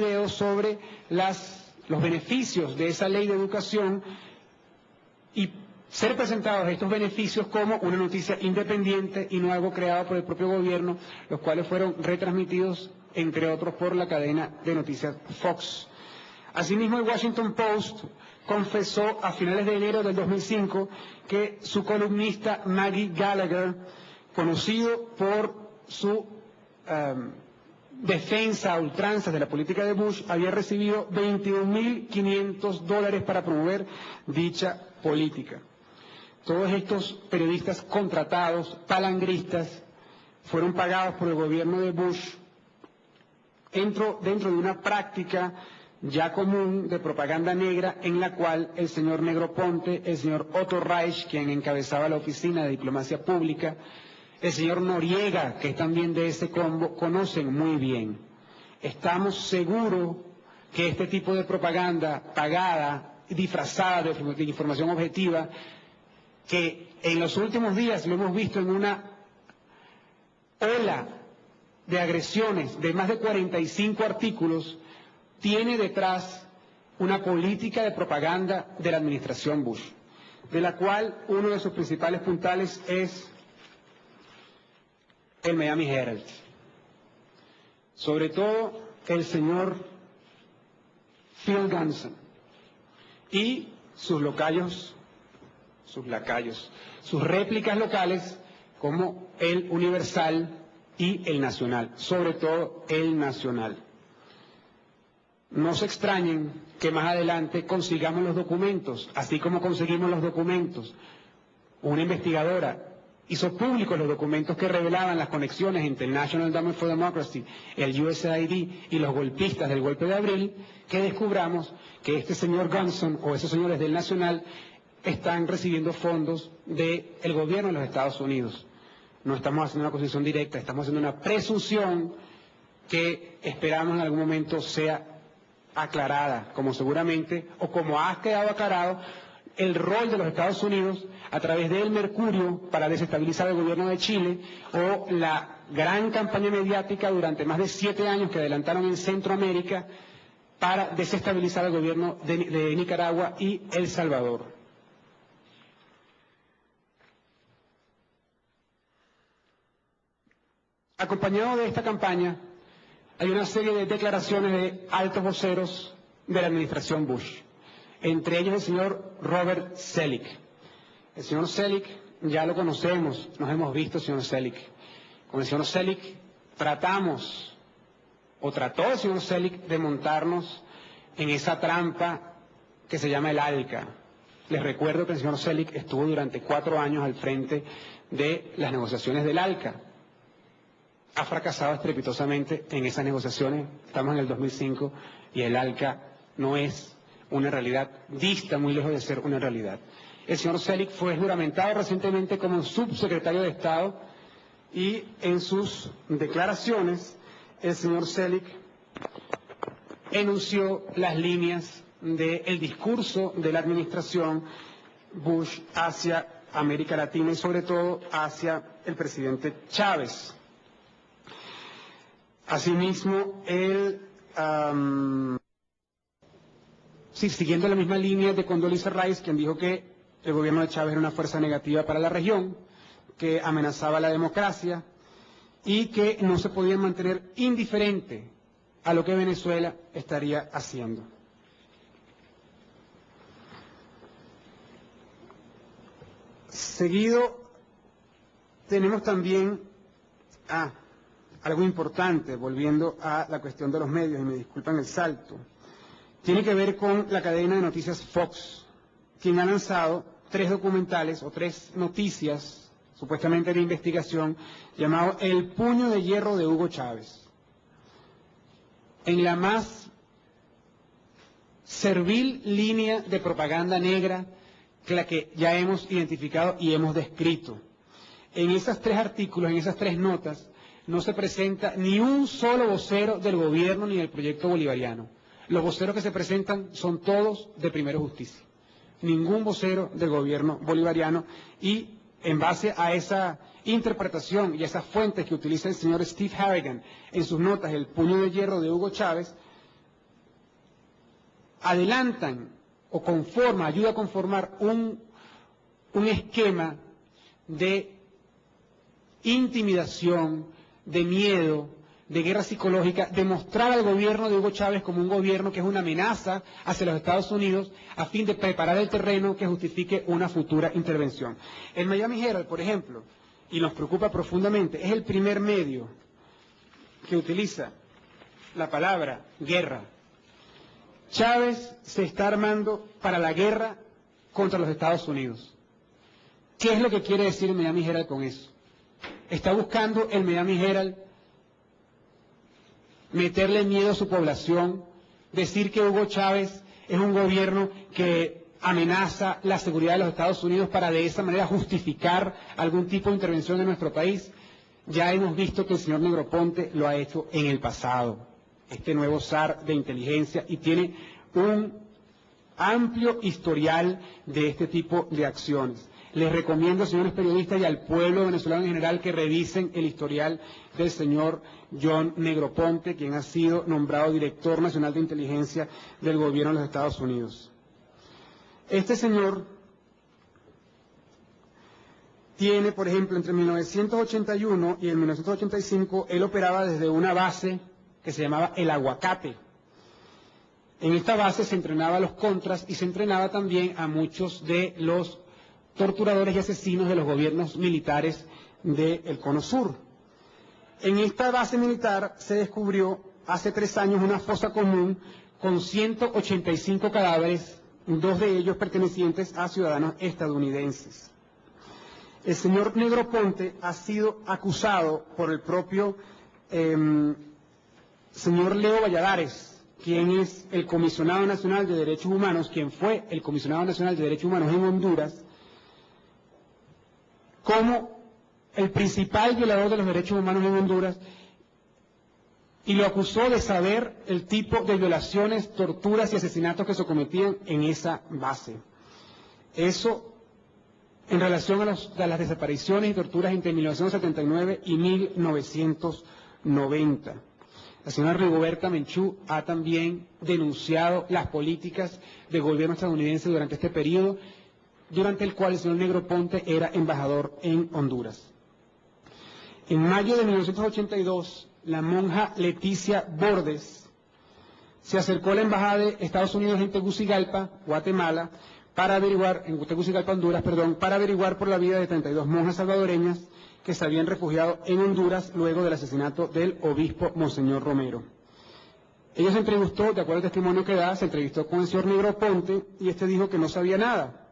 video sobre los beneficios de esa ley de educación y ser presentados estos beneficios como una noticia independiente y no algo creado por el propio gobierno, los cuales fueron retransmitidos, entre otros, por la cadena de noticias Fox. Asimismo, el Washington Post confesó a finales de enero del 2005 que su columnista Maggie Gallagher, conocido por su defensa a ultranzas de la política de Bush, había recibido $21.500 para promover dicha política. Todos estos periodistas contratados, palangristas, fueron pagados por el gobierno de Bush dentro de una práctica ya común de propaganda negra, en la cual el señor Negroponte, el señor Otto Reich, quien encabezaba la Oficina de Diplomacia Pública, el señor Noriega, que es también de ese combo, conocen muy bien. Estamos seguros que este tipo de propaganda pagada, disfrazada de información objetiva, que en los últimos días lo hemos visto en una ola de agresiones de más de 45 artículos, tiene detrás una política de propaganda de la administración Bush, de la cual uno de sus principales puntales es el Miami Herald. Sobre todo el señor Phil Ganson y sus lacayos, sus réplicas locales como el Universal y el Nacional, sobre todo el Nacional. No se extrañen que más adelante consigamos los documentos, así como conseguimos los documentos. Una investigadora hizo públicos los documentos que revelaban las conexiones entre el National Endowment for Democracy, el USAID y los golpistas del golpe de abril, que descubramos que este señor Ganson o esos señores del Nacional están recibiendo fondos del gobierno de los Estados Unidos. No estamos haciendo una acusación directa, estamos haciendo una presunción que esperamos en algún momento sea aclarada, como seguramente, o como ha quedado aclarado, el rol de los Estados Unidos a través del Mercurio para desestabilizar el gobierno de Chile, o la gran campaña mediática durante más de 7 años que adelantaron en Centroamérica para desestabilizar el gobierno de Nicaragua y El Salvador. Acompañado de esta campaña, hay una serie de declaraciones de altos voceros de la administración Bush, entre ellos el señor Robert Zoellick. El señor Zoellick ya lo conocemos, nos hemos visto, señor Zoellick. Con el señor Zoellick trató el señor Zoellick de montarnos en esa trampa que se llama el ALCA. Les recuerdo que el señor Zoellick estuvo durante 4 años al frente de las negociaciones del ALCA. Ha fracasado estrepitosamente en esas negociaciones, estamos en el 2005 y el ALCA no es una realidad, dista muy lejos de ser una realidad. El señor Zoellick fue juramentado recientemente como subsecretario de Estado y en sus declaraciones el señor Zoellick enunció las líneas del discurso de la administración Bush hacia América Latina y sobre todo hacia el presidente Chávez. Asimismo, siguiendo la misma línea de Condoleezza Rice, quien dijo que el gobierno de Chávez era una fuerza negativa para la región, que amenazaba la democracia y que no se podía mantener indiferente a lo que Venezuela estaría haciendo. Seguido, tenemos también algo importante, volviendo a la cuestión de los medios, y me disculpan el salto. Tiene que ver con la cadena de noticias Fox, quien ha lanzado 3 documentales o 3 noticias, supuestamente de investigación, llamado El puño de hierro de Hugo Chávez. En la más servil línea de propaganda negra que la que ya hemos identificado y hemos descrito. En esos 3 artículos, en esas 3 notas, no se presenta ni un solo vocero del gobierno ni del proyecto bolivariano. Los voceros que se presentan son todos de Primero Justicia. Ningún vocero del gobierno bolivariano, y en base a esa interpretación y a esas fuentes que utiliza el señor Steve Harrigan en sus notas El puño de hierro de Hugo Chávez, adelantan o conforma, ayuda a conformar un esquema de intimidación, de miedo, de guerra psicológica, de mostrar al gobierno de Hugo Chávez como un gobierno que es una amenaza hacia los Estados Unidos a fin de preparar el terreno que justifique una futura intervención. El Miami Herald, por ejemplo, y nos preocupa profundamente, es el primer medio que utiliza la palabra guerra. Chávez se está armando para la guerra contra los Estados Unidos. ¿Qué es lo que quiere decir el Miami Herald con eso? Está buscando el Miami Herald meterle miedo a su población, decir que Hugo Chávez es un gobierno que amenaza la seguridad de los Estados Unidos para de esa manera justificar algún tipo de intervención en nuestro país. Ya hemos visto que el señor Negroponte lo ha hecho en el pasado, este nuevo zar de inteligencia, y tiene un amplio historial de este tipo de acciones. Les recomiendo, señores periodistas, y al pueblo venezolano en general, que revisen el historial del señor John Negroponte, quien ha sido nombrado Director Nacional de Inteligencia del Gobierno de los Estados Unidos. Este señor tiene, por ejemplo, entre 1981 y el 1985, él operaba desde una base que se llamaba El Aguacate. En esta base se entrenaba a los contras y se entrenaba también a muchos de los torturadores y asesinos de los gobiernos militares del Cono Sur. En esta base militar se descubrió hace 3 años una fosa común con 185 cadáveres, 2 de ellos pertenecientes a ciudadanos estadounidenses. El señor Negroponte ha sido acusado por el propio señor Leo Valladares, quien es el Comisionado Nacional de Derechos Humanos, quien fue el Comisionado Nacional de Derechos Humanos en Honduras, como el principal violador de los derechos humanos en Honduras, y lo acusó de saber el tipo de violaciones, torturas y asesinatos que se cometían en esa base. Eso en relación a las desapariciones y torturas entre 1979 y 1990. La señora Rigoberta Menchú ha también denunciado las políticas del gobierno estadounidense durante este periodo, durante el cual el señor Negroponte era embajador en Honduras. En mayo de 1982, la monja Leticia Bordes se acercó a la embajada de Estados Unidos en Tegucigalpa, Guatemala, Honduras, para averiguar por la vida de 32 monjas salvadoreñas que se habían refugiado en Honduras luego del asesinato del obispo Monseñor Romero. Ella se entrevistó, de acuerdo al testimonio que da, se entrevistó con el señor Negroponte y este dijo que no sabía nada.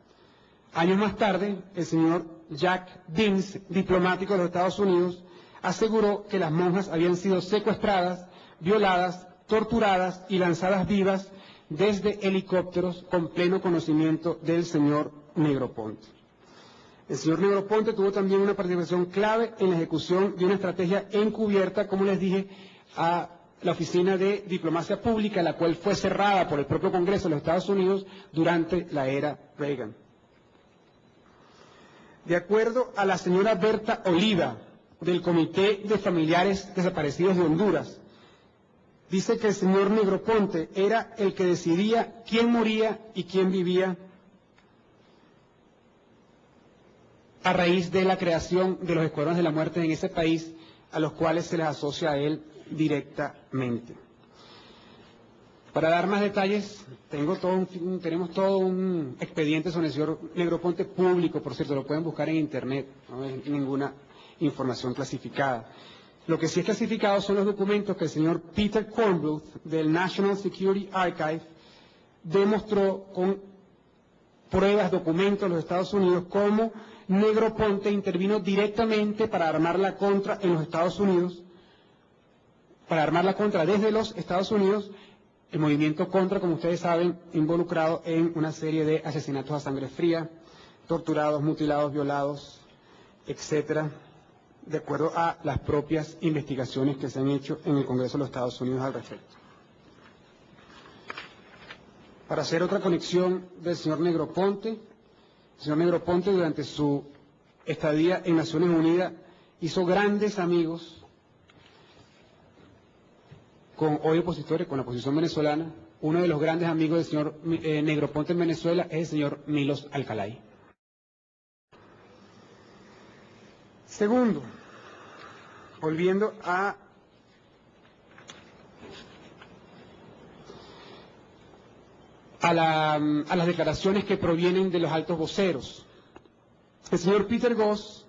Años más tarde, el señor Jack Deans, diplomático de los Estados Unidos, aseguró que las monjas habían sido secuestradas, violadas, torturadas y lanzadas vivas desde helicópteros con pleno conocimiento del señor Negroponte. El señor Negroponte tuvo también una participación clave en la ejecución de una estrategia encubierta, como les dije, a la Oficina de Diplomacia Pública, la cual fue cerrada por el propio Congreso de los Estados Unidos durante la era Reagan. De acuerdo a la señora Berta Oliva, del Comité de Familiares Desaparecidos de Honduras, dice que el señor Negroponte era el que decidía quién moría y quién vivía a raíz de la creación de los escuadrones de la muerte en ese país, a los cuales se les asocia a él directamente. Para dar más detalles, tenemos todo un expediente sobre el señor Negroponte público, por cierto, lo pueden buscar en internet, no es ninguna información clasificada. Lo que sí es clasificado son los documentos que el señor Peter Kornbluth, del National Security Archive, demostró con pruebas, documentos de los Estados Unidos, cómo Negroponte intervino directamente para armarla contra en los Estados Unidos, para armarla contra desde los Estados Unidos. El movimiento Contra, como ustedes saben, involucrado en una serie de asesinatos a sangre fría, torturados, mutilados, violados, etcétera, de acuerdo a las propias investigaciones que se han hecho en el Congreso de los Estados Unidos al respecto. Para hacer otra conexión del señor Negroponte, el señor Negroponte durante su estadía en Naciones Unidas hizo grandes amigos con hoy opositores, con la oposición venezolana. Uno de los grandes amigos del señor Negroponte en Venezuela es el señor Milos Alcalay. Segundo, volviendo a las declaraciones que provienen de los altos voceros. El señor Peter Goss,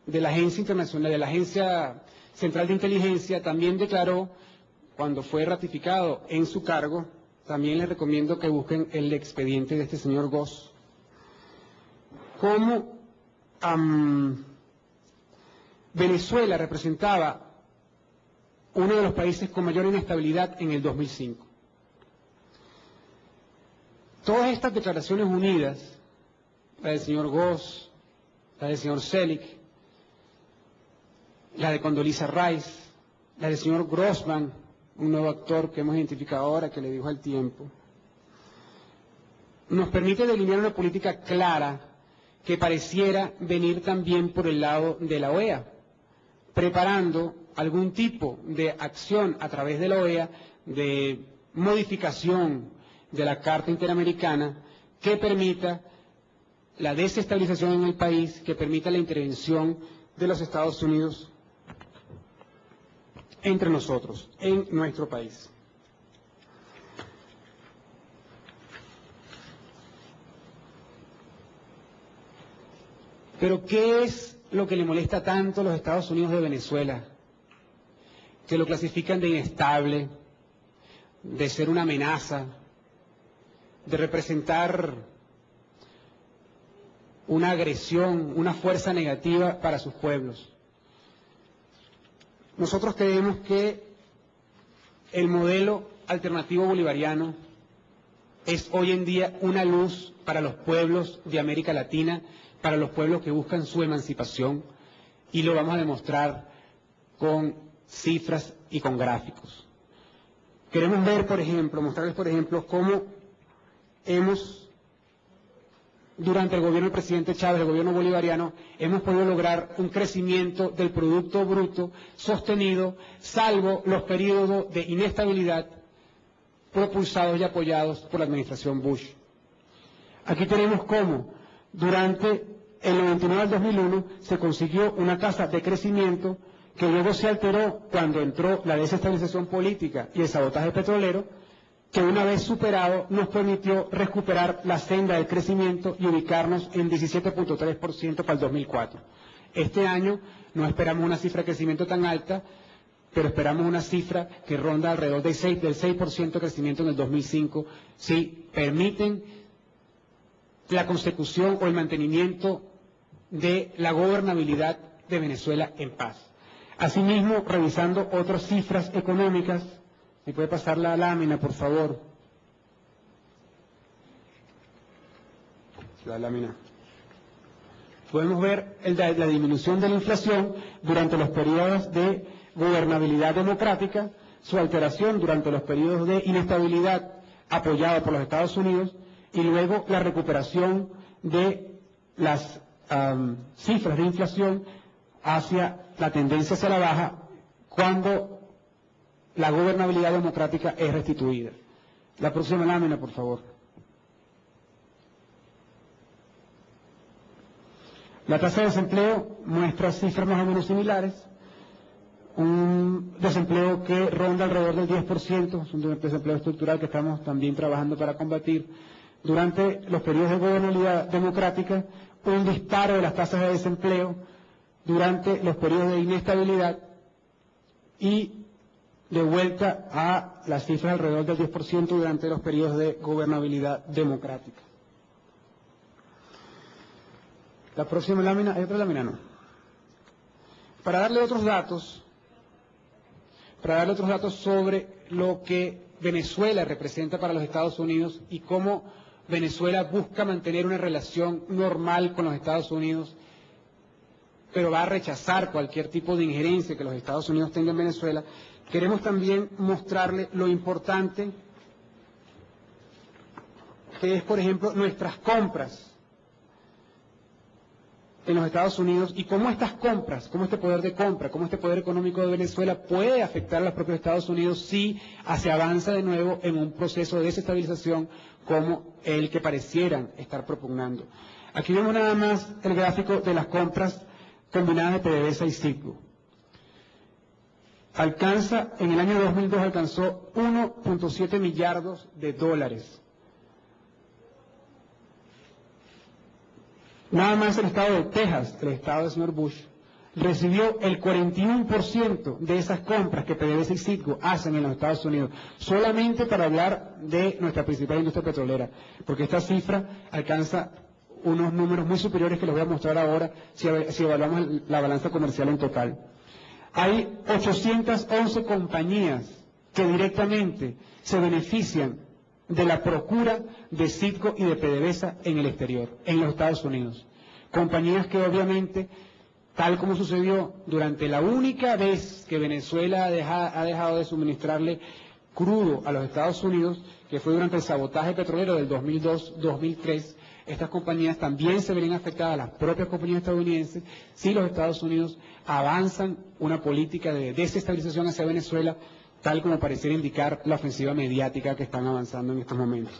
de la Agencia Internacional, de la Agencia Central de Inteligencia, también declaró, cuando fue ratificado en su cargo, también les recomiendo que busquen el expediente de este señor Goss, cómo Venezuela representaba uno de los países con mayor inestabilidad en el 2005. Todas estas declaraciones unidas, la del señor Goss, la del señor Selig, la de Condoleezza Rice, la del señor Grossman, un nuevo actor que hemos identificado ahora, que le dijo al tiempo, nos permite delinear una política clara que pareciera venir también por el lado de la OEA, preparando algún tipo de acción a través de la OEA de modificación de la Carta Interamericana que permita la desestabilización en el país, que permita la intervención de los Estados Unidos entre nosotros, en nuestro país. Pero ¿qué es lo que le molesta tanto a los Estados Unidos de Venezuela? Que lo clasifican de inestable, de ser una amenaza, de representar una agresión, una fuerza negativa para sus pueblos. Nosotros creemos que el modelo alternativo bolivariano es hoy en día una luz para los pueblos de América Latina, para los pueblos que buscan su emancipación, y lo vamos a demostrar con cifras y con gráficos. Queremos ver, por ejemplo, mostrarles, por ejemplo, cómo durante el gobierno del presidente Chávez, el gobierno bolivariano, hemos podido lograr un crecimiento del Producto Bruto sostenido, salvo los periodos de inestabilidad propulsados y apoyados por la administración Bush. Aquí tenemos cómo durante el 99 al 2001 se consiguió una tasa de crecimiento que luego se alteró cuando entró la desestabilización política y el sabotaje petrolero, que una vez superado nos permitió recuperar la senda del crecimiento y ubicarnos en 17.3% para el 2004. Este año no esperamos una cifra de crecimiento tan alta, pero esperamos una cifra que ronda alrededor del 6% de crecimiento en el 2005, si permiten la consecución o el mantenimiento de la gobernabilidad de Venezuela en paz. Asimismo, revisando otras cifras económicas, ¿me puede pasar la lámina, por favor? La lámina. Podemos ver la disminución de la inflación durante los periodos de gobernabilidad democrática, su alteración durante los periodos de inestabilidad apoyada por los Estados Unidos, y luego la recuperación de las cifras de inflación hacia la tendencia hacia la baja cuando la gobernabilidad democrática es restituida. La próxima lámina, por favor. La tasa de desempleo muestra cifras más o menos similares. Un desempleo que ronda alrededor del 10%, es un desempleo estructural que estamos también trabajando para combatir. Durante los periodos de gobernabilidad democrática, un disparo de las tasas de desempleo durante los periodos de inestabilidad y de vuelta a las cifras alrededor del 10% durante los periodos de gobernabilidad democrática. La próxima lámina, ¿hay otra lámina? No. Para darle otros datos sobre lo que Venezuela representa para los Estados Unidos y cómo Venezuela busca mantener una relación normal con los Estados Unidos, pero va a rechazar cualquier tipo de injerencia que los Estados Unidos tengan en Venezuela. Queremos también mostrarle lo importante que es, por ejemplo, nuestras compras en los Estados Unidos y cómo estas compras, cómo este poder de compra, cómo este poder económico de Venezuela puede afectar a los propios Estados Unidos si se avanza de nuevo en un proceso de desestabilización como el que parecieran estar propugnando. Aquí vemos nada más el gráfico de las compras combinadas de PDVSA y Citgo. En el año 2002 alcanzó 1.7 millardos de dólares. Nada más el estado de Texas, el estado del señor Bush, recibió el 41% de esas compras que PDVSA y Citgo hacen en los Estados Unidos, solamente para hablar de nuestra principal industria petrolera, porque esta cifra alcanza unos números muy superiores que les voy a mostrar ahora si evaluamos la balanza comercial en total. Hay 811 compañías que directamente se benefician de la procura de Citgo y de PDVSA en el exterior, en los Estados Unidos. Compañías que obviamente, tal como sucedió durante la única vez que Venezuela ha dejado de suministrarle crudo a los Estados Unidos, que fue durante el sabotaje petrolero del 2002-2003, estas compañías también se verían afectadas, las propias compañías estadounidenses, si los Estados Unidos avanzan una política de desestabilización hacia Venezuela, tal como pareciera indicar la ofensiva mediática que están avanzando en estos momentos.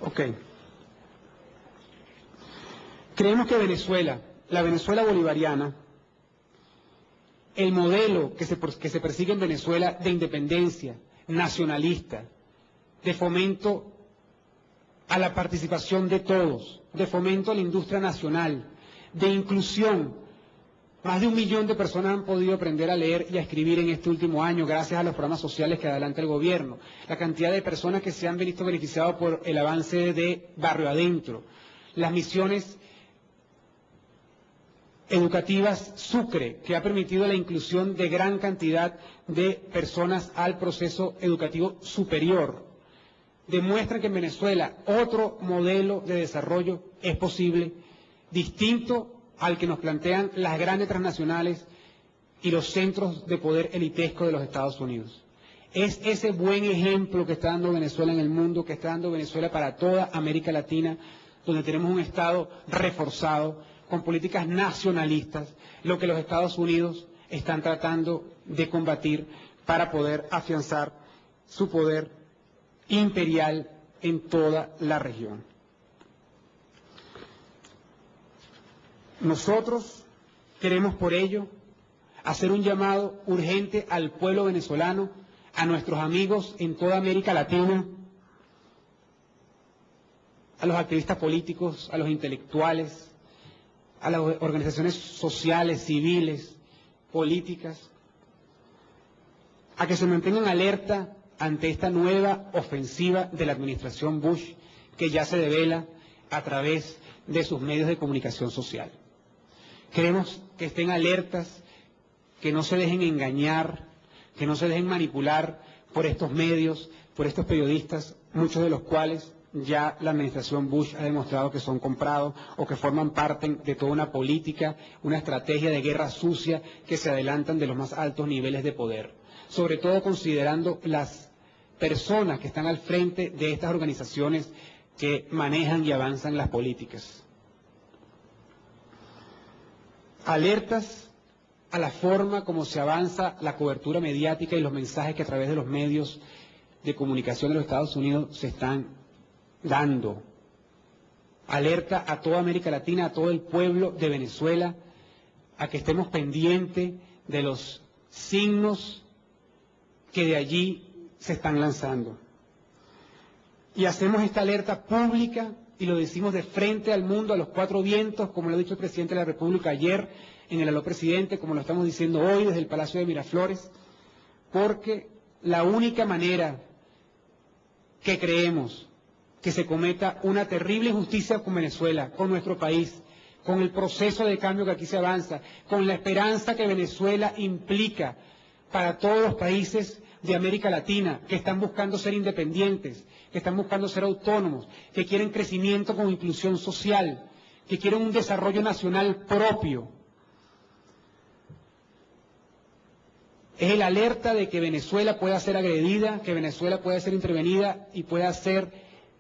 Ok. Creemos que Venezuela, la Venezuela bolivariana, el modelo que se persigue en Venezuela de independencia, nacionalista, de fomento a la participación de todos, de fomento a la industria nacional, de inclusión. Más de 1 millón de personas han podido aprender a leer y a escribir en este último año gracias a los programas sociales que adelanta el gobierno. La cantidad de personas que se han visto beneficiadas por el avance de Barrio Adentro. Las misiones educativas Sucre, que ha permitido la inclusión de gran cantidad de personas al proceso educativo superior. Demuestran que en Venezuela otro modelo de desarrollo es posible, distinto al que nos plantean las grandes transnacionales y los centros de poder elitesco de los Estados Unidos. Es ese buen ejemplo que está dando Venezuela en el mundo, que está dando Venezuela para toda América Latina, donde tenemos un Estado reforzado, con políticas nacionalistas, lo que los Estados Unidos están tratando de combatir para poder afianzar su poder imperial en toda la región. Nosotros queremos por ello hacer un llamado urgente al pueblo venezolano, a nuestros amigos en toda América Latina, a los activistas políticos, a los intelectuales, a las organizaciones sociales, civiles, políticas, a que se mantengan alerta ante esta nueva ofensiva de la administración Bush, que ya se devela a través de sus medios de comunicación social. Queremos que estén alertas, que no se dejen engañar, que no se dejen manipular por estos medios, por estos periodistas, muchos de los cuales ya la administración Bush ha demostrado que son comprados o que forman parte de toda una política, una estrategia de guerra sucia que se adelantan de los más altos niveles de poder, sobre todo considerando las personas que están al frente de estas organizaciones que manejan y avanzan las políticas. Alertas a la forma como se avanza la cobertura mediática y los mensajes que a través de los medios de comunicación de los Estados Unidos se están dando. Alerta a toda América Latina, a todo el pueblo de Venezuela, a que estemos pendientes de los signos que de allí se están lanzando. Y hacemos esta alerta pública y lo decimos de frente al mundo, a los cuatro vientos, como lo ha dicho el presidente de la República ayer en el Aló Presidente, como lo estamos diciendo hoy desde el Palacio de Miraflores, porque la única manera que creemos que se cometa una terrible injusticia con Venezuela, con nuestro país, con el proceso de cambio que aquí se avanza, con la esperanza que Venezuela implica para todos los países de América Latina que están buscando ser independientes, que están buscando ser autónomos, que quieren crecimiento con inclusión social, que quieren un desarrollo nacional propio. es el alerta de que Venezuela pueda ser agredida, que Venezuela pueda ser intervenida y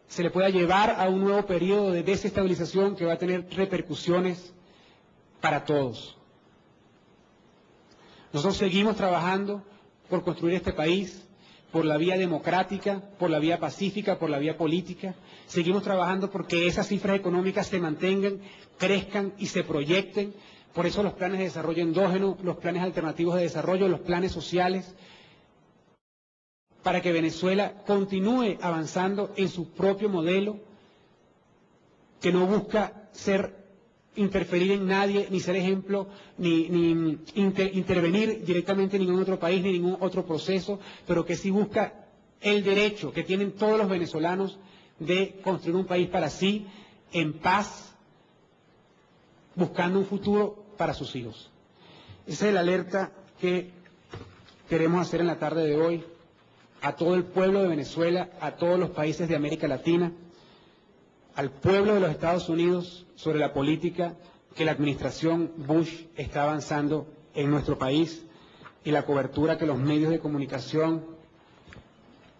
se le pueda llevar a un nuevo periodo de desestabilización que va a tener repercusiones para todos. Nosotros seguimos trabajando por construir este país, por la vía democrática, por la vía pacífica, por la vía política. Seguimos trabajando porque esas cifras económicas se mantengan, crezcan y se proyecten. Por eso los planes de desarrollo endógeno, los planes alternativos de desarrollo, los planes sociales, para que Venezuela continúe avanzando en su propio modelo, que no busca interferir en nadie, ni ser ejemplo, ni intervenir directamente en ningún otro país, ni en ningún otro proceso, pero que sí busca el derecho que tienen todos los venezolanos de construir un país para sí, en paz, buscando un futuro para sus hijos. Esa es la alerta que queremos hacer en la tarde de hoy a todo el pueblo de Venezuela, a todos los países de América Latina, al pueblo de los Estados Unidos sobre la política que la administración Bush está avanzando en nuestro país y la cobertura que los medios de comunicación,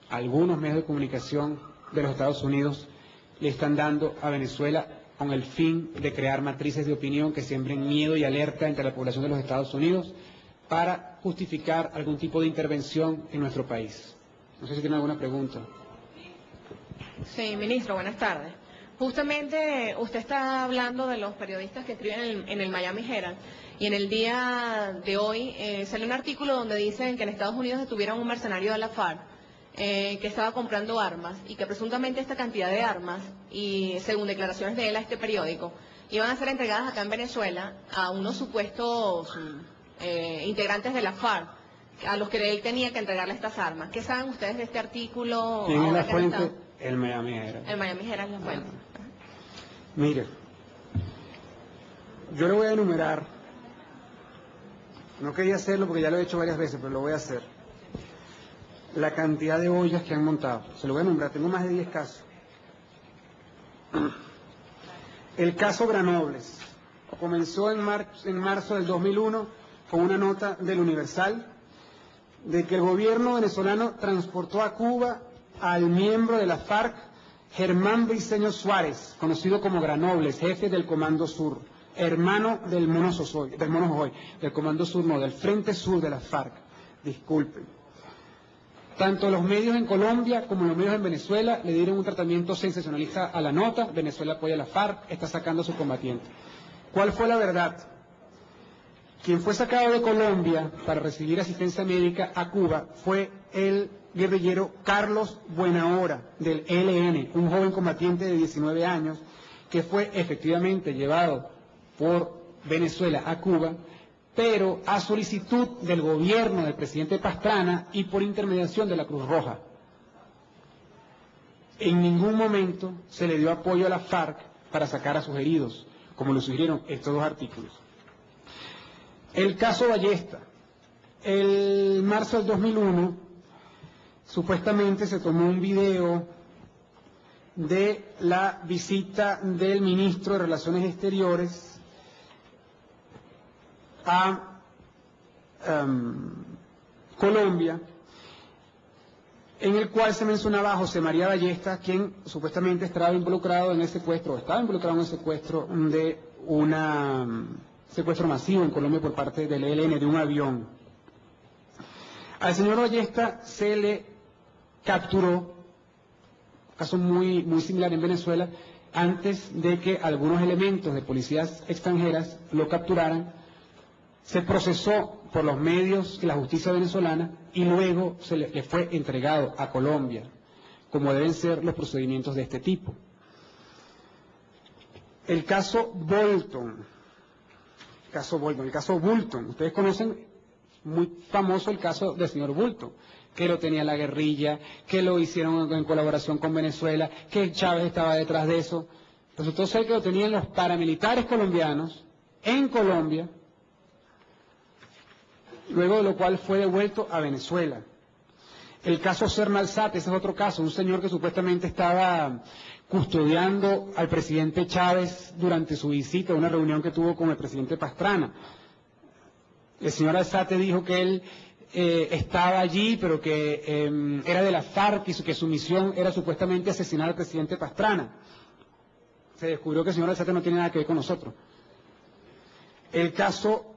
algunos medios de comunicación de los Estados Unidos, le están dando a Venezuela con el fin de crear matrices de opinión que siembren miedo y alerta entre la población de los Estados Unidos para justificar algún tipo de intervención en nuestro país. No sé si tiene alguna pregunta. Sí, ministro, buenas tardes. Justamente usted está hablando de los periodistas que escriben en el Miami Herald, y en el día de hoy sale un artículo donde dicen que en Estados Unidos detuvieron un mercenario de la FARC que estaba comprando armas y que presuntamente esta cantidad de armas, y según declaraciones de él a este periódico, iban a ser entregadas acá en Venezuela a unos supuestos integrantes de la FARC, a los que él tenía que entregarle estas armas. ¿Qué saben ustedes de este artículo? ¿Quién es la fuente? El Miami Herald. El Miami Herald es la fuente. Mire, yo le voy a enumerar, no quería hacerlo porque ya lo he hecho varias veces, pero lo voy a hacer, la cantidad de ollas que han montado. Se lo voy a nombrar, tengo más de 10 casos. El caso Granobles comenzó en marzo del 2001 con una nota del Universal de que el gobierno venezolano transportó a Cuba al miembro de la FARC, Germán Briceño Suárez, conocido como Granobles, jefe del Comando Sur, hermano del Mono Jojoy, del Comando Sur, no, del Frente Sur de la FARC, disculpen. Tanto los medios en Colombia como los medios en Venezuela le dieron un tratamiento sensacionalista a la nota. Venezuela apoya a la FARC, está sacando a sus combatientes. ¿Cuál fue la verdad? Quien fue sacado de Colombia para recibir asistencia médica a Cuba fue el guerrillero Carlos Buenahora, del ELN, un joven combatiente de 19 años, que fue efectivamente llevado por Venezuela a Cuba, pero a solicitud del gobierno del presidente Pastrana y por intermediación de la Cruz Roja. En ningún momento se le dio apoyo a la FARC para sacar a sus heridos, como lo sugirieron estos dos artículos. El caso Ballesta. El marzo del 2001, supuestamente se tomó un video de la visita del ministro de Relaciones Exteriores a Colombia, en el cual se mencionaba a José María Ballesta, quien supuestamente estaba involucrado en el secuestro de secuestro masivo en Colombia por parte del ELN de un avión. Al señor Ballesta se le capturó, caso muy similar en Venezuela, antes de que algunos elementos de policías extranjeras lo capturaran. Se procesó por los medios de la justicia venezolana y luego le fue entregado a Colombia, como deben ser los procedimientos de este tipo. El caso Bolton, ustedes conocen, muy famoso el caso del señor Bolton, que lo tenía la guerrilla, que lo hicieron en colaboración con Venezuela, que Chávez estaba detrás de eso. Resultó ser que lo tenían los paramilitares colombianos en Colombia, luego de lo cual fue devuelto a Venezuela. El caso Sernalzate, ese es otro caso, un señor que supuestamente estaba custodiando al presidente Chávez durante su visita, una reunión que tuvo con el presidente Pastrana. El señor Alzate dijo que él estaba allí, pero que era de la FARC y que su misión era supuestamente asesinar al presidente Pastrana. Se descubrió que el señor Alzate no tiene nada que ver con nosotros. El caso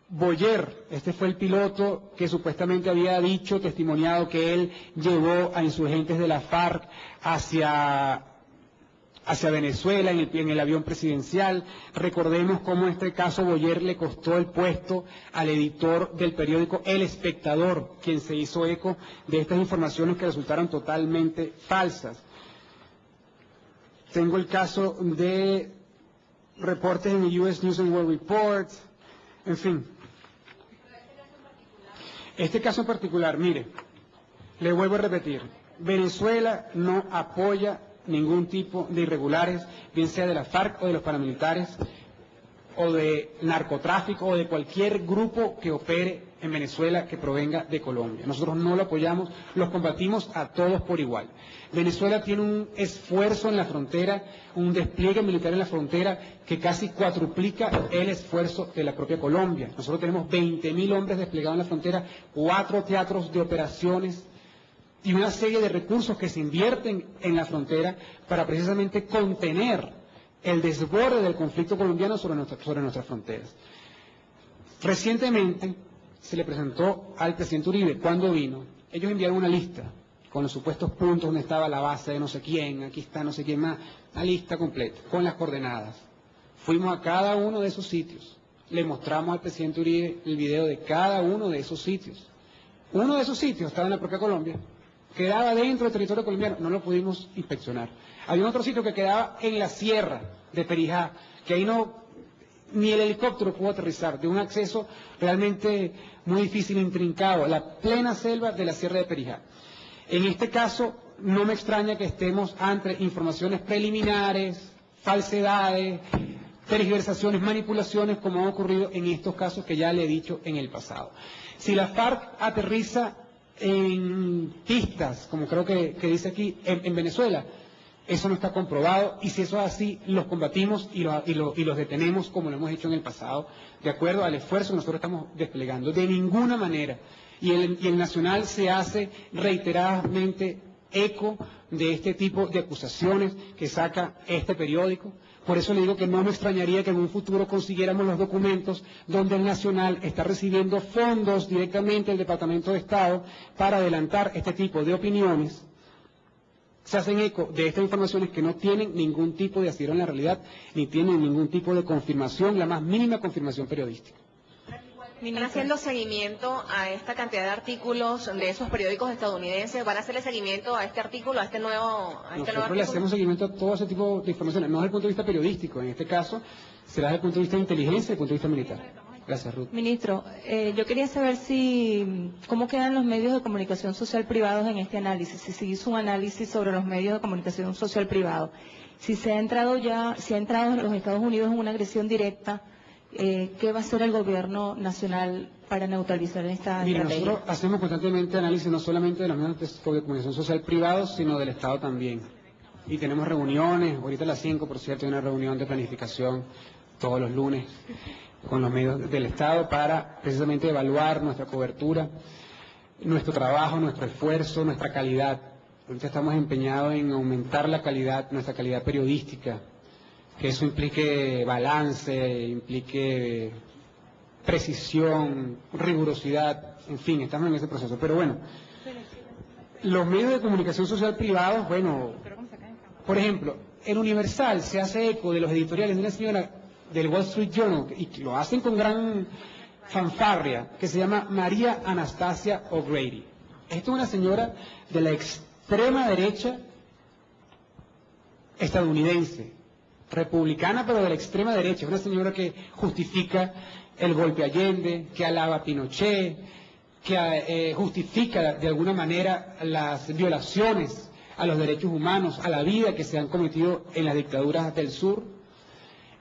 Boyer, este fue el piloto que supuestamente había dicho, testimoniado, que él llevó a insurgentes de la FARC hacia Venezuela en el avión presidencial. Recordemos cómo este caso Boyer le costó el puesto al editor del periódico El Espectador, quien se hizo eco de estas informaciones que resultaron totalmente falsas. Tengo el caso de reportes en el US News and World Report, en fin. Este caso en particular, mire, le vuelvo a repetir, Venezuela no apoya ningún tipo de irregulares, bien sea de la FARC o de los paramilitares, o de narcotráfico, o de cualquier grupo que opere en Venezuela que provenga de Colombia. Nosotros no lo apoyamos, los combatimos a todos por igual. Venezuela tiene un esfuerzo en la frontera, un despliegue militar en la frontera que casi cuadruplica el esfuerzo de la propia Colombia. Nosotros tenemos 20.000 hombres desplegados en la frontera, 4 teatros de operaciones y una serie de recursos que se invierten en la frontera para precisamente contener el desborde del conflicto colombiano sobre nuestras fronteras. Recientemente se le presentó al presidente Uribe, cuando vino, ellos enviaron una lista con los supuestos puntos donde estaba la base de no sé quién, aquí está no sé quién más, la lista completa, con las coordenadas. Fuimos a cada uno de esos sitios, le mostramos al presidente Uribe el video de cada uno de esos sitios. Uno de esos sitios estaba en la propia Colombia, quedaba dentro del territorio colombiano, no lo pudimos inspeccionar. Había otro sitio que quedaba en la sierra de Perijá, que ahí ni el helicóptero pudo aterrizar, de un acceso realmente muy difícil, intrincado, la plena selva de la sierra de Perijá. En este caso, no me extraña que estemos ante informaciones preliminares, falsedades, tergiversaciones, manipulaciones, como ha ocurrido en estos casos que ya le he dicho en el pasado. Si la FARC aterriza en pistas, como creo que dice aquí, en Venezuela, eso no está comprobado, y si eso es así, los combatimos y los detenemos como lo hemos hecho en el pasado, de acuerdo al esfuerzo que nosotros estamos desplegando. De ninguna manera. Y el Nacional se hace reiteradamente eco de este tipo de acusaciones que saca este periódico. Por eso le digo que no me extrañaría que en un futuro consiguiéramos los documentos donde el Nacional está recibiendo fondos directamente del Departamento de Estado para adelantar este tipo de opiniones. Se hacen eco de estas informaciones que no tienen ningún tipo de asidero en la realidad, ni tienen ningún tipo de confirmación, la más mínima confirmación periodística. ¿Están haciendo seguimiento a esta cantidad de artículos de esos periódicos estadounidenses? ¿Van a hacerle seguimiento a este artículo, a este nuevo Nosotros le hacemos seguimiento a todo ese tipo de informaciones, no desde el punto de vista periodístico, en este caso será desde el punto de vista de inteligencia y desde el punto de vista militar. Gracias, Ruth. Ministro, yo quería saber cómo quedan los medios de comunicación social privados en este análisis, si se hizo un análisis sobre los medios de comunicación social privados, si ha entrado los Estados Unidos en una agresión directa. ¿Qué va a hacer el gobierno nacional para neutralizar esta Mira, estrategia? nosotros hacemos constantemente análisis no solamente de los medios de comunicación social privados, sino del Estado también. Y tenemos reuniones, ahorita a las 5, por cierto, hay una reunión de planificación todos los lunes con los medios del Estado para precisamente evaluar nuestra cobertura, nuestro trabajo, nuestro esfuerzo, nuestra calidad. Ahorita estamos empeñados en aumentar la calidad, nuestra calidad periodística, que eso implique balance, implique precisión, rigurosidad, en fin, estamos en ese proceso. Pero bueno, los medios de comunicación social privados, bueno, por ejemplo, el Universal se hace eco de los editoriales de una señora del Wall Street Journal, y lo hacen con gran fanfarria, que se llama María Anastasia O'Grady. Esta es una señora de la extrema derecha estadounidense, republicana, pero de la extrema derecha. Es una señora que justifica el golpe a Allende, que alaba a Pinochet, que justifica de alguna manera las violaciones a los derechos humanos, a la vida que se han cometido en las dictaduras del sur.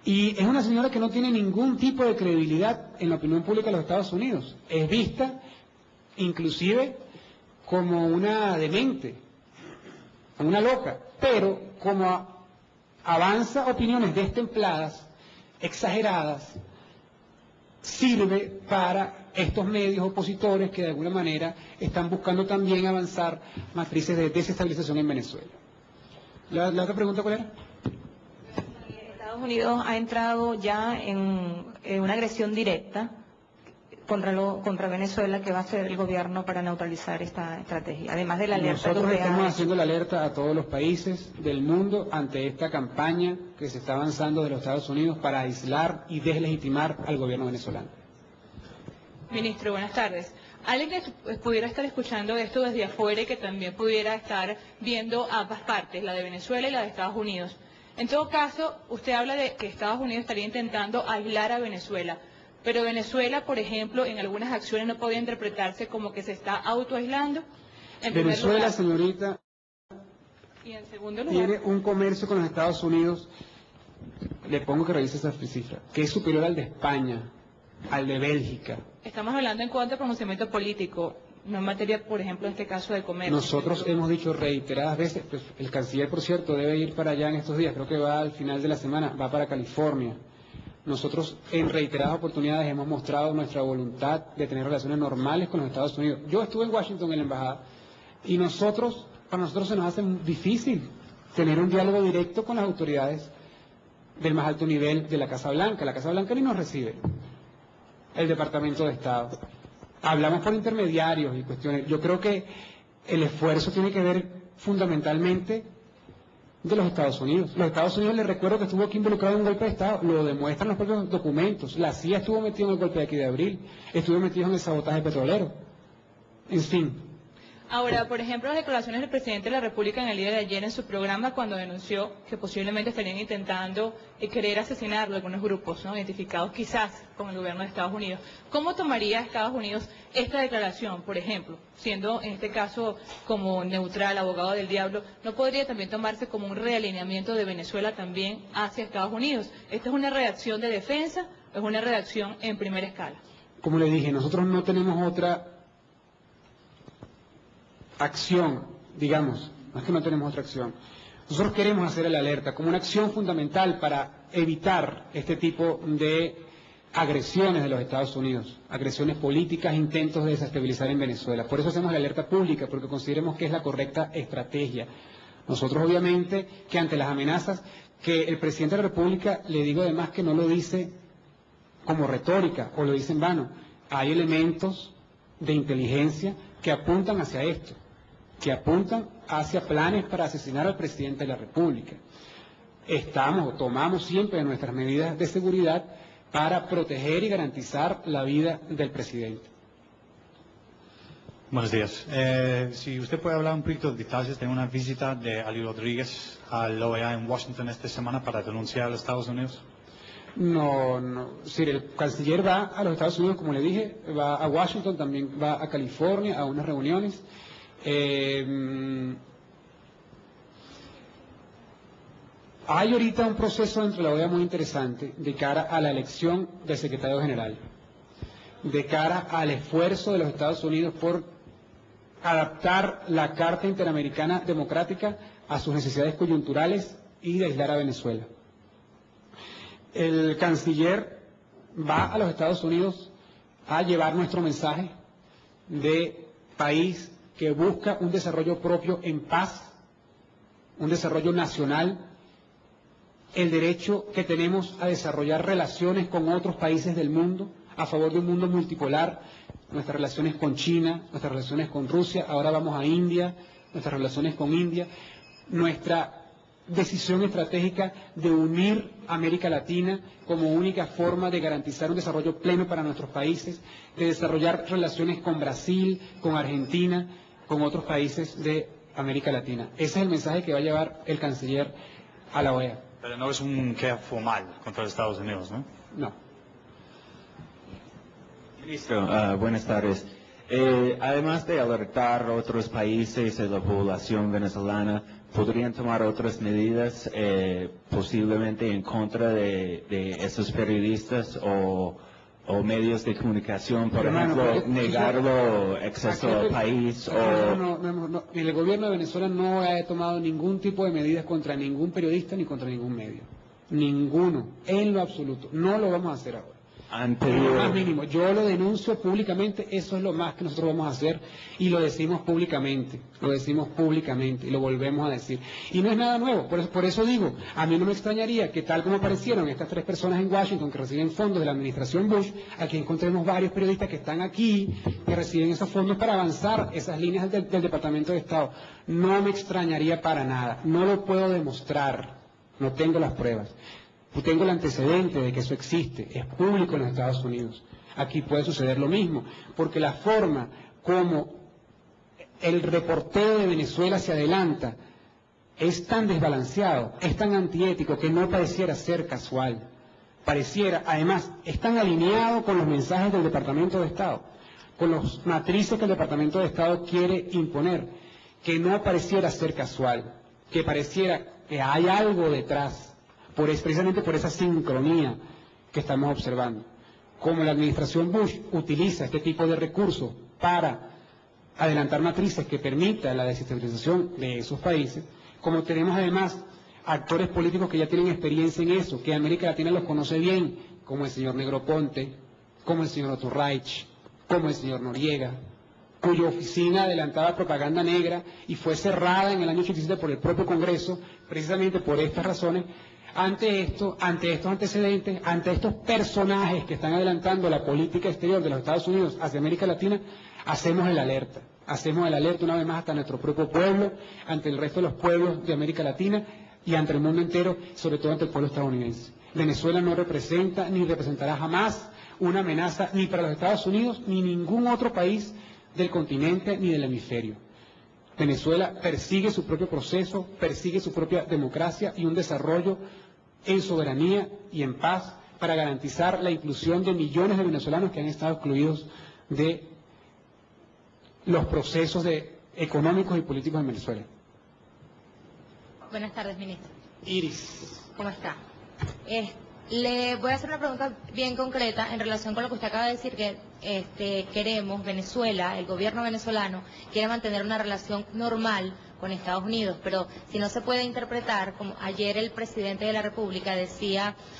Y es una señora que no tiene ningún tipo de credibilidad en la opinión pública de los Estados Unidos. Es vista inclusive como una demente, como una loca, pero como avanza opiniones destempladas, exageradas, sirve para estos medios opositores que de alguna manera están buscando también avanzar matrices de desestabilización en Venezuela. ¿La otra pregunta cuál era? Estados Unidos ha entrado ya en una agresión directa contra Venezuela que va a hacer el gobierno para neutralizar esta estrategia, además de la alerta que Nosotros usted estamos ha hecho. haciendo la alerta a todos los países del mundo ante esta campaña que se está avanzando de los Estados Unidos para aislar y deslegitimar al gobierno venezolano. Ministro, buenas tardes. Alguien que pudiera estar escuchando esto desde afuera y que también pudiera estar viendo ambas partes, la de Venezuela y la de Estados Unidos. En todo caso, usted habla de que Estados Unidos estaría intentando aislar a Venezuela, pero Venezuela, por ejemplo, en algunas acciones no podría interpretarse como que se está autoaislando. En primer Venezuela, lugar. señorita, Y en segundo lugar, tiene un comercio con los Estados Unidos, le pongo que revise esa cifra, que es superior al de España, al de Bélgica. estamos hablando en cuanto a pronunciamiento político, no en materia, por ejemplo, en este caso de comercio. Nosotros hemos dicho reiteradas veces, pues, el canciller, por cierto, debe ir para allá en estos días, creo que va al final de la semana, va para California. Nosotros en reiteradas oportunidades hemos mostrado nuestra voluntad de tener relaciones normales con los Estados Unidos. Yo estuve en Washington en la embajada y para nosotros se nos hace difícil tener un diálogo directo con las autoridades del más alto nivel de la Casa Blanca. La Casa Blanca ni nos recibe, el Departamento de Estado. Hablamos por intermediarios y cuestiones. Yo creo que el esfuerzo tiene que ver fundamentalmente de los Estados Unidos. Los Estados Unidos, les recuerdo que estuvo aquí involucrado en un golpe de Estado, lo demuestran los propios documentos. La CIA estuvo metida en el golpe de aquí de abril, estuvo metido en el sabotaje petrolero. En fin. Ahora, por ejemplo, las declaraciones del presidente de la República en el día de ayer en su programa cuando denunció que posiblemente estarían intentando querer asesinarlo algunos grupos, ¿no?, identificados quizás con el gobierno de Estados Unidos. ¿Cómo tomaría Estados Unidos esta declaración, por ejemplo, siendo en este caso como neutral, abogado del diablo, no podría también tomarse como un realineamiento de Venezuela también hacia Estados Unidos? ¿Esta es una reacción de defensa o es una reacción en primera escala? Como le dije, nosotros no tenemos otra acción, digamos, no es que no tenemos otra acción. Nosotros queremos hacer el alerta como una acción fundamental para evitar este tipo de agresiones de los Estados Unidos, agresiones políticas, intentos de desestabilizar en Venezuela. Por eso hacemos la alerta pública, porque consideremos que es la correcta estrategia. Nosotros obviamente que ante las amenazas, que el presidente de la República, le digo además que no lo dice como retórica o lo dice en vano, hay elementos de inteligencia que apuntan hacia esto, que apuntan hacia planes para asesinar al presidente de la República. Tomamos siempre nuestras medidas de seguridad para proteger y garantizar la vida del presidente. Buenos días. Si usted puede hablar un poquito de detalles de una visita de Ali Rodríguez a la OEA en Washington esta semana para denunciar a los Estados Unidos. No. Si el canciller va a los Estados Unidos, como le dije, va a Washington, también va a California a unas reuniones. Hay ahorita un proceso dentro de la OEA muy interesante de cara a la elección del secretario general, de cara al esfuerzo de los Estados Unidos por adaptar la Carta Interamericana Democrática a sus necesidades coyunturales y de aislar a Venezuela. El canciller va a los Estados Unidos a llevar nuestro mensaje de país que busca un desarrollo propio en paz, un desarrollo nacional, el derecho que tenemos a desarrollar relaciones con otros países del mundo, a favor de un mundo multipolar, nuestras relaciones con China, nuestras relaciones con Rusia, ahora vamos a India, nuestras relaciones con India, nuestra decisión estratégica de unir América Latina como única forma de garantizar un desarrollo pleno para nuestros países, de desarrollar relaciones con Brasil, con Argentina, con otros países de América Latina. Ese es el mensaje que va a llevar el canciller a la OEA. Pero no es un queja formal contra los Estados Unidos, ¿no? No. Ministro, buenas tardes. Además de alertar a otros países de la población venezolana, ¿podrían tomar otras medidas posiblemente en contra de esos periodistas o medios de comunicación, por ejemplo, negarlo acceso al país? El gobierno de Venezuela no ha tomado ningún tipo de medidas contra ningún periodista ni contra ningún medio. Ninguno, en lo absoluto. No lo vamos a hacer ahora. han Lo más pedido... mínimo. Yo lo denuncio públicamente, eso es lo más que nosotros vamos a hacer y lo decimos públicamente y lo volvemos a decir. Y no es nada nuevo, por eso digo, a mí no me extrañaría que tal como aparecieron estas 3 personas en Washington que reciben fondos de la administración Bush, aquí encontremos varios periodistas que están aquí, que reciben esos fondos para avanzar esas líneas del Departamento de Estado. No me extrañaría para nada, no lo puedo demostrar, no tengo las pruebas. Tengo el antecedente de que eso existe, es público en los Estados Unidos. Aquí puede suceder lo mismo, porque la forma como el reporteo de Venezuela se adelanta es tan desbalanceado, es tan antiético que no pareciera ser casual. Pareciera, además, es tan alineado con los mensajes del Departamento de Estado, con las matrices que el Departamento de Estado quiere imponer, que no pareciera ser casual, que pareciera que hay algo detrás. Precisamente por esa sincronía que estamos observando. Como la administración Bush utiliza este tipo de recursos para adelantar matrices que permitan la desestabilización de esos países, como tenemos además actores políticos que ya tienen experiencia en eso, que América Latina los conoce bien, como el señor Negroponte, como el señor Oturraich, como el señor Noriega, cuya oficina adelantaba propaganda negra y fue cerrada en el año 87 por el propio Congreso, precisamente por estas razones. Ante estos antecedentes, ante estos personajes que están adelantando la política exterior de los Estados Unidos hacia América Latina, hacemos el alerta una vez más hasta nuestro propio pueblo, ante el resto de los pueblos de América Latina y ante el mundo entero, sobre todo ante el pueblo estadounidense. Venezuela no representa ni representará jamás una amenaza ni para los Estados Unidos ni ningún otro país del continente ni del hemisferio. Venezuela persigue su propio proceso, persigue su propia democracia y un desarrollo en soberanía y en paz para garantizar la inclusión de millones de venezolanos que han estado excluidos de los procesos económicos y políticos en Venezuela. Buenas tardes, ministro. Iris. ¿Cómo está? Le voy a hacer una pregunta bien concreta en relación con lo que usted acaba de decir, que queremos, Venezuela, el gobierno venezolano, quiere mantener una relación normal con Estados Unidos, pero si no se puede interpretar, como ayer el presidente de la República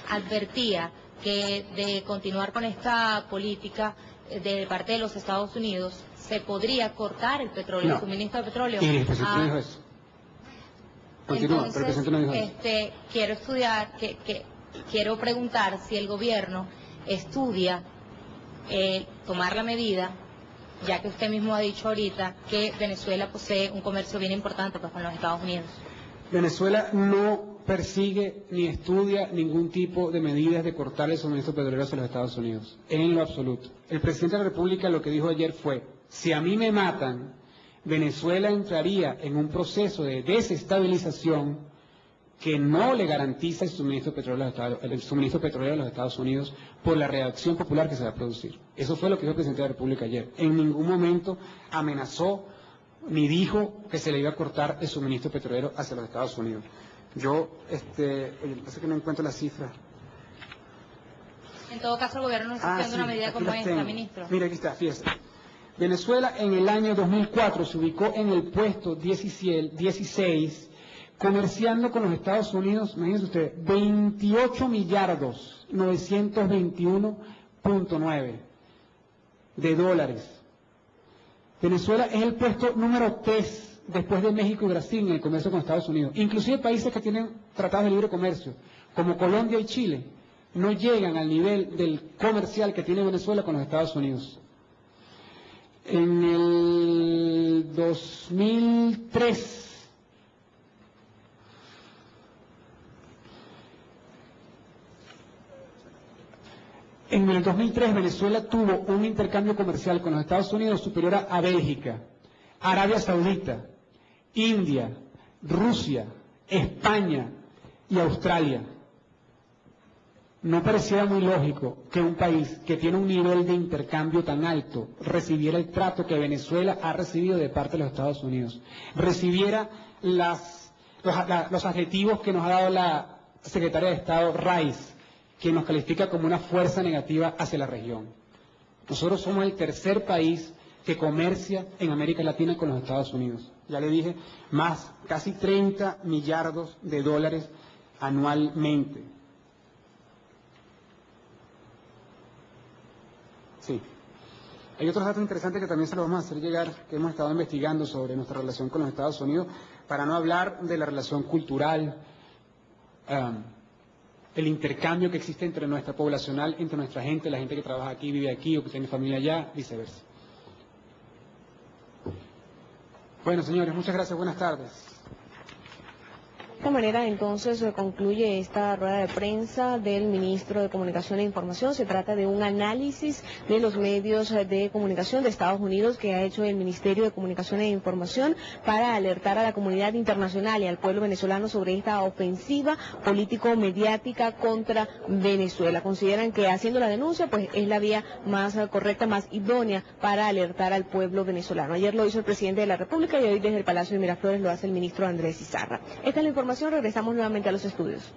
advertía que de continuar con esta política de parte de los Estados Unidos, se podría cortar el petróleo, el suministro de petróleo. Iris, el presidente no dijo eso. Continúa, pero el presidente no dijo eso. Quiero preguntar si el gobierno estudia tomar la medida, ya que usted mismo ha dicho ahorita que Venezuela posee un comercio bien importante pues, con los Estados Unidos. Venezuela no persigue ni estudia ningún tipo de medidas de cortar el suministro petrolero hacia los Estados Unidos, en lo absoluto. El presidente de la República lo que dijo ayer fue, si a mí me matan, Venezuela entraría en un proceso de desestabilización que no le garantiza el suministro petrolero a los Estados Unidos por la reacción popular que se va a producir. Eso fue lo que dijo el presidente de la República ayer. En ningún momento amenazó ni dijo que se le iba a cortar el suministro petrolero hacia los Estados Unidos. Yo, pasa que no encuentro la cifra. En todo caso, el gobierno no está haciendo una medida como esta, ministro. Mira, aquí está, fíjese. Venezuela en el año 2004 se ubicó en el puesto 16, comerciando con los Estados Unidos, imagínense usted, 28.921.9 de dólares. Venezuela es el puesto número 3 después de México y Brasil en el comercio con Estados Unidos. Inclusive países que tienen tratados de libre comercio, como Colombia y Chile, no llegan al nivel del comercial que tiene Venezuela con los Estados Unidos. En el 2003, Venezuela tuvo un intercambio comercial con los Estados Unidos superior a Bélgica, Arabia Saudita, India, Rusia, España y Australia. No pareciera muy lógico que un país que tiene un nivel de intercambio tan alto recibiera el trato que Venezuela ha recibido de parte de los Estados Unidos, recibiera los adjetivos que nos ha dado la secretaria de Estado Rice, que nos califica como una fuerza negativa hacia la región. Nosotros somos el tercer país que comercia en América Latina con los Estados Unidos. Ya le dije, casi 30 millardos de dólares anualmente. Sí. Hay otros datos interesantes que también se los vamos a hacer llegar, que hemos estado investigando sobre nuestra relación con los Estados Unidos, para no hablar de la relación cultural, el intercambio que existe entre nuestra poblacional, entre nuestra gente, la gente que trabaja aquí, vive aquí o que tiene familia allá, viceversa. Bueno, señores, muchas gracias. Buenas tardes. De esta manera, entonces, concluye esta rueda de prensa del ministro de Comunicación e Información. Se trata de un análisis de los medios de comunicación de Estados Unidos que ha hecho el Ministerio de Comunicación e Información para alertar a la comunidad internacional y al pueblo venezolano sobre esta ofensiva político-mediática contra Venezuela. Consideran que haciendo la denuncia, pues es la vía más correcta, más idónea para alertar al pueblo venezolano. Ayer lo hizo el presidente de la República y hoy desde el Palacio de Miraflores lo hace el ministro Andrés Izarra. Esta es la información, regresamos nuevamente a los estudios.